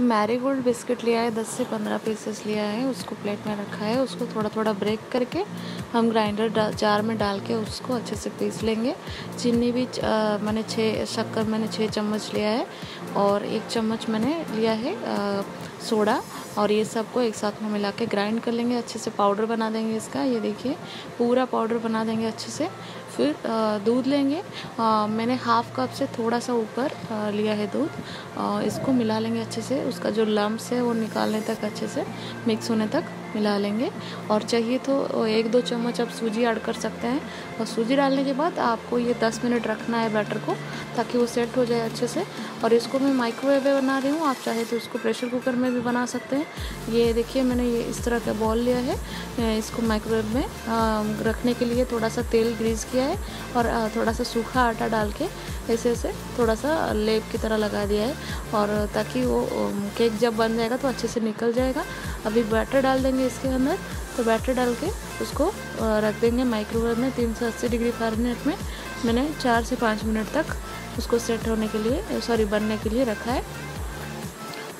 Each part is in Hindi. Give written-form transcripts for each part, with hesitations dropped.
मैरीगोल्ड बिस्किट लिया है, 10 से 15 पीसेस लिया है, उसको प्लेट में रखा है। उसको थोड़ा थोड़ा ब्रेक करके हम ग्राइंडर जार में डाल के उसको अच्छे से पीस लेंगे। चीनी भी शक्कर मैंने 6 चम्मच लिया है और 1 चम्मच मैंने लिया है सोडा, और ये सबको एक साथ में मिला के ग्राइंड कर लेंगे। अच्छे से पाउडर बना देंगे इसका। ये देखिए पूरा पाउडर बना देंगे अच्छे से। फिर दूध लेंगे। मैंने हाफ कप से थोड़ा सा ऊपर लिया है दूध। इसको मिला लेंगे अच्छे से। उसका जो लम्प्स है वो निकालने तक अच्छे से मिक्स होने तक मिला लेंगे। और चाहिए तो 1-2 चम्मच आप सूजी ऐड कर सकते हैं। और सूजी डालने के बाद आपको ये 10 मिनट रखना है बैटर को, ताकि वो सेट हो जाए अच्छे से। और इसको मैं माइक्रोवेव में बना रही हूँ, आप चाहे तो इसको प्रेशर कुकर में भी बना सकते हैं। ये देखिए मैंने ये इस तरह का बॉल लिया है। इसको माइक्रोवेव में रखने के लिए थोड़ा सा तेल ग्रीस किया है और थोड़ा सा सूखा आटा डाल के ऐसे ऐसे थोड़ा सा लेप की तरह लगा दिया है, और ताकि वो केक जब बन जाएगा तो अच्छे से निकल जाएगा। अभी बैटर डाल देंगे इसके अंदर। तो बैटर डाल के उसको रख देंगे माइक्रोवेव में 380 डिग्री फ़ारेनहाइट में। मैंने 4 से 5 मिनट तक उसको सेट होने के लिए बनने के लिए रखा है।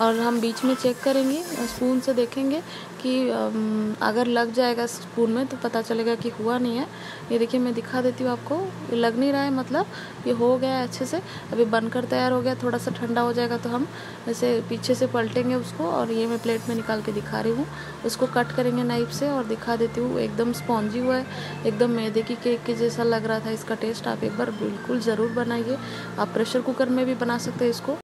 और हम बीच में चेक करेंगे, स्पून से देखेंगे कि अगर लग जाएगा स्पून में तो पता चलेगा कि हुआ नहीं है। ये देखिए मैं दिखा देती हूँ आपको, ये लग नहीं रहा है, मतलब ये हो गया है अच्छे से। अभी बनकर तैयार हो गया। थोड़ा सा ठंडा हो जाएगा तो हम ऐसे पीछे से पलटेंगे उसको। और ये मैं प्लेट में निकाल के दिखा रही हूँ। उसको कट करेंगे नाइफ से और दिखा देती हूँ। एकदम स्पॉन्जी हुआ है, एकदम मैदे की केक के जैसा लग रहा था इसका टेस्ट। आप एक बार बिल्कुल ज़रूर बनाइए। आप प्रेशर कुकर में भी बना सकते हैं इसको।